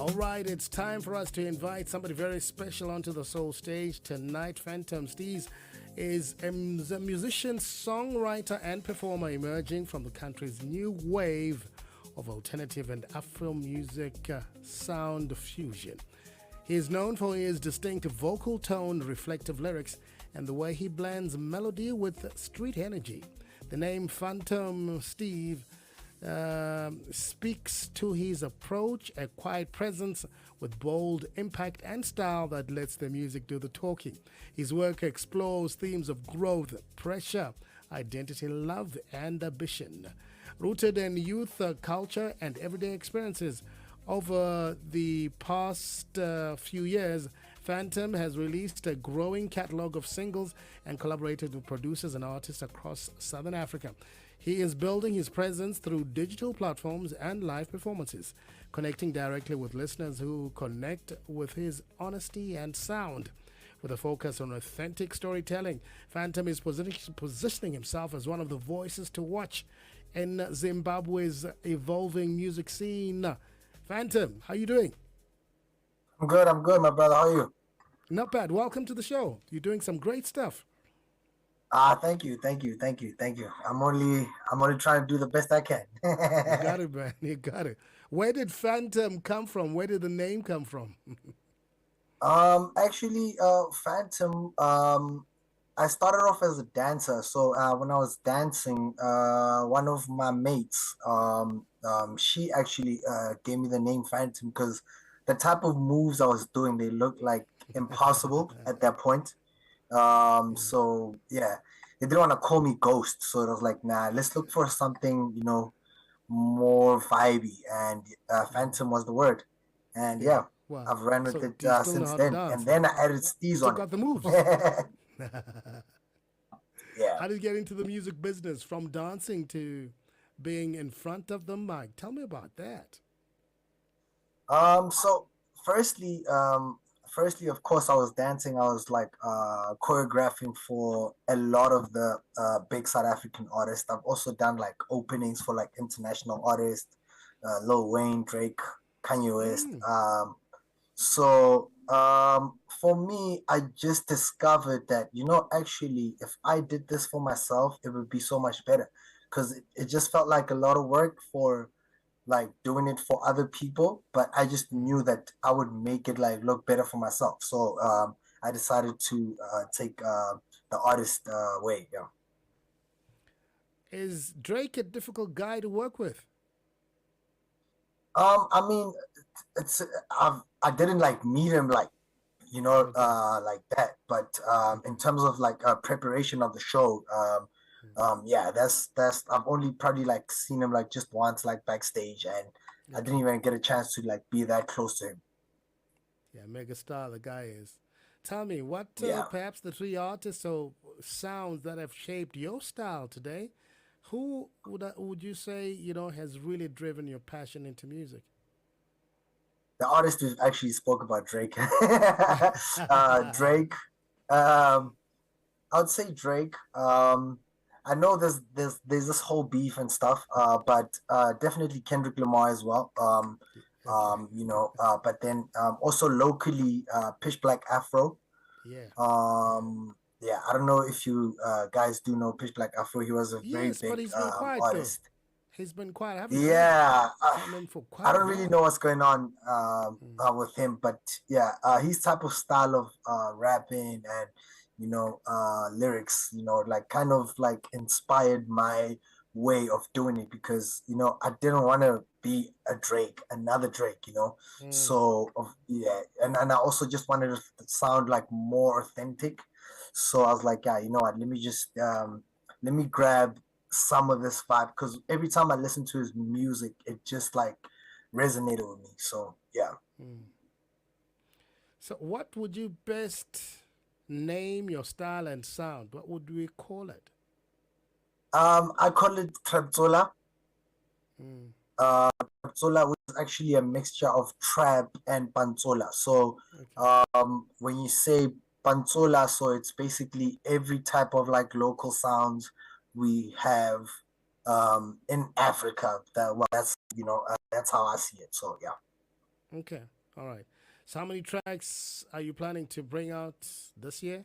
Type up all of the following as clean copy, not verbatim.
All right, it's time for us to invite somebody very special onto the soul stage tonight. Phantom STEEZE is a musician, songwriter, and performer emerging from the country's new wave of alternative and Afro music sound fusion. He is known for his distinct vocal tone, reflective lyrics, and the way he blends melody with street energy. The name Phantom STEEZE speaks to his approach, a quiet presence with bold impact and style that lets the music do the talking. His work explores themes of growth, pressure, identity, love, and ambition. Rooted in youth culture and everyday experiences, over the past few years, Phantom has released a growing catalog of singles and collaborated with producers and artists across Southern Africa. He is building his presence through digital platforms and live performances, connecting directly with listeners who connect with his honesty and sound. With a focus on authentic storytelling, Phantom is positioning himself as one of the voices to watch in Zimbabwe's evolving music scene. Phantom, how you doing? I'm good, my brother. How are you? Not bad. Welcome to the show. You're doing some great stuff. Thank you. I'm only trying to do the best I can. You got it, man. You got it. Where did Phantom come from? Where did the name come from? Phantom, I started off as a dancer. So when I was dancing, one of my mates, she actually gave me the name Phantom because the type of moves I was doing, they looked like impossible at that point. So yeah, they didn't want to call me Ghost, so it was like, nah, let's look for something, more vibey, and Phantom was the word, and Yeah. yeah, Wow. I've ran with So it do you still know since how to then, dance? and then I added Steez Still on got the moves. it. Yeah. How did you get into the music business from dancing to being in front of the mic? Tell me about that. So firstly, firstly, of course, I was dancing. I was like choreographing for a lot of the big South African artists. I've also done like openings for like international artists, Lil Wayne, Drake, Kanye West. Mm. For me, I just discovered that, actually, if I did this for myself, it would be so much better because it just felt like a lot of work for like doing it for other people, but I just knew that I would make it like look better for myself. So I decided to take the artist way. Yeah. Is Drake a difficult guy to work with? I mean, it's I didn't like meet him like Okay. like that, but in Okay. terms of like preparation of the show, yeah, that's I've only probably like seen him like just once like backstage, and I didn't Okay. even get a chance to like be that close to him. Yeah, mega star the guy is. Tell me, what Yeah. perhaps the three artists or sounds that have shaped your style today, who would you say, has really driven your passion into music? The artist who actually spoke about Drake. Drake. Um, I would say Drake. I know there's this whole beef and stuff, but definitely Kendrick Lamar as well. Okay. But then also locally, Pitch Black Afro. Yeah. Yeah. Yeah, I don't know if you guys do know Pitch Black Afro. He was a very Yes, but big he's been quiet though. artist. He's been quiet. I haven't heard Yeah, from him for I quite a don't really while. know what's going on Mm. with him, but yeah, his type of style of rapping and lyrics, like kind of like inspired my way of doing it because I didn't want to be a Drake, another Drake, Mm. so yeah, and I also just wanted to sound like more authentic, so I was like, yeah, you know what, let me grab some of this vibe because every time I listen to his music, it just like resonated with me. So yeah, Mm. So, what would you best name your style and sound? What would we call it? I call it Trapzola. Mm. Trapzola, which is actually a mixture of trap and panzola. So Okay. when you say panzola, so it's basically every type of like local sounds we have in Africa. That's that's how I see it. So yeah. Okay. All right. So how many tracks are you planning to bring out this year?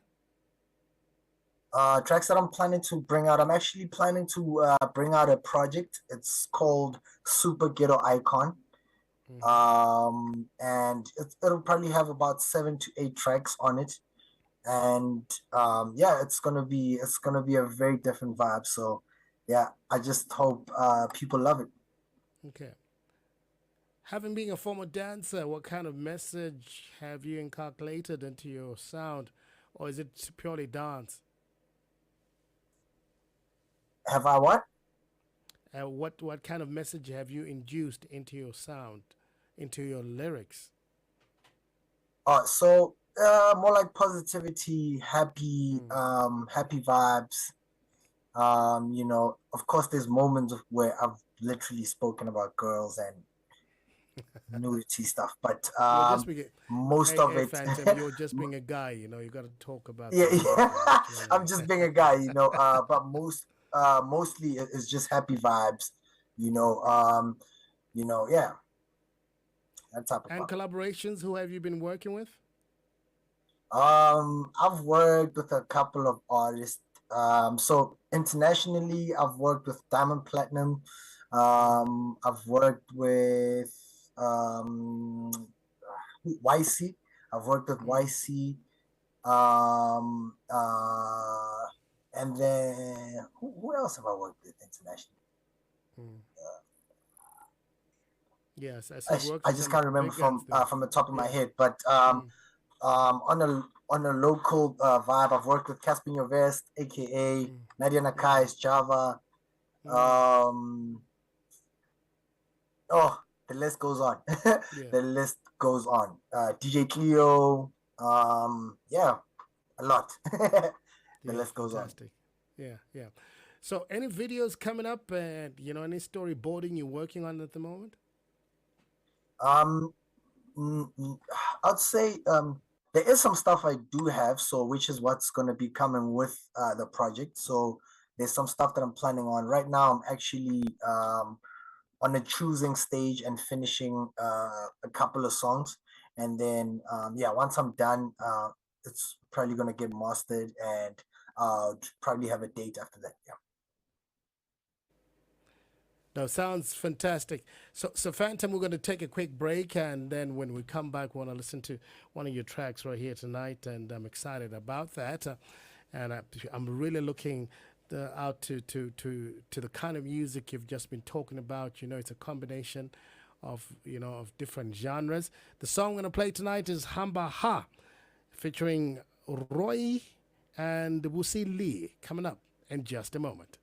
Tracks that I'm planning to bring out. I'm actually planning to bring out a project. It's called Super Ghetto Icon. Hmm. And it'll probably have about 7 to 8 tracks on it. And yeah, it's gonna be a very different vibe. So yeah, I just hope people love it. Okay. Having been a former dancer, what kind of message have you inculcated into your sound, or is it purely dance? Have I what? What kind of message have you induced into your sound, into your lyrics? More like positivity, Mm. happy vibes. Of course, there's moments where I've literally spoken about girls and nudity stuff, but You're just being, most of hey it, Phantom, you're just being a guy. You got to talk about yeah, some yeah. nudity. What's wrong I'm with just being a that? guy, but mostly it's just happy vibes, you know. Yeah, that type of And vibe. collaborations, who have you been working with? I've worked with a couple of artists. So internationally, I've worked with Diamond Platinum. Mm. I've worked with YC. I've worked with Mm. YC. Um, and then who else have I worked with internationally? Mm. Yes, I see I, you've worked I with just some can't remember big guns there. from the top of my Yeah. head, but Mm. on a local vibe, I've worked with Caspian Vest, aka Mm. Nadia Mm. Nakai's Java. Mm. Um, oh, the list goes on. Yeah. The list goes on. DJ Cleo. Yeah, a lot. The Yeah. list goes on. Fantastic. Yeah. Yeah. So, any videos coming up, and any storyboarding you're working on at the moment? Um, mm, mm, I'd say there is some stuff I do have, so which is what's going to be coming with the project. So there's some stuff that I'm planning on right now. I'm actually on a choosing stage and finishing a couple of songs, and then yeah, once I'm done, it's probably going to get mastered and probably have a date after that. Yeah. No, sounds fantastic. So Phantom, we're going to take a quick break, and then when we come back, we want to listen to one of your tracks right here tonight, and I'm excited about that. And I'm really looking out to the kind of music you've just been talking about. It's a combination of of different genres. The song I'm going to play tonight is Hamba Ha, featuring Roy and Wusi Lee. Coming up in just a moment.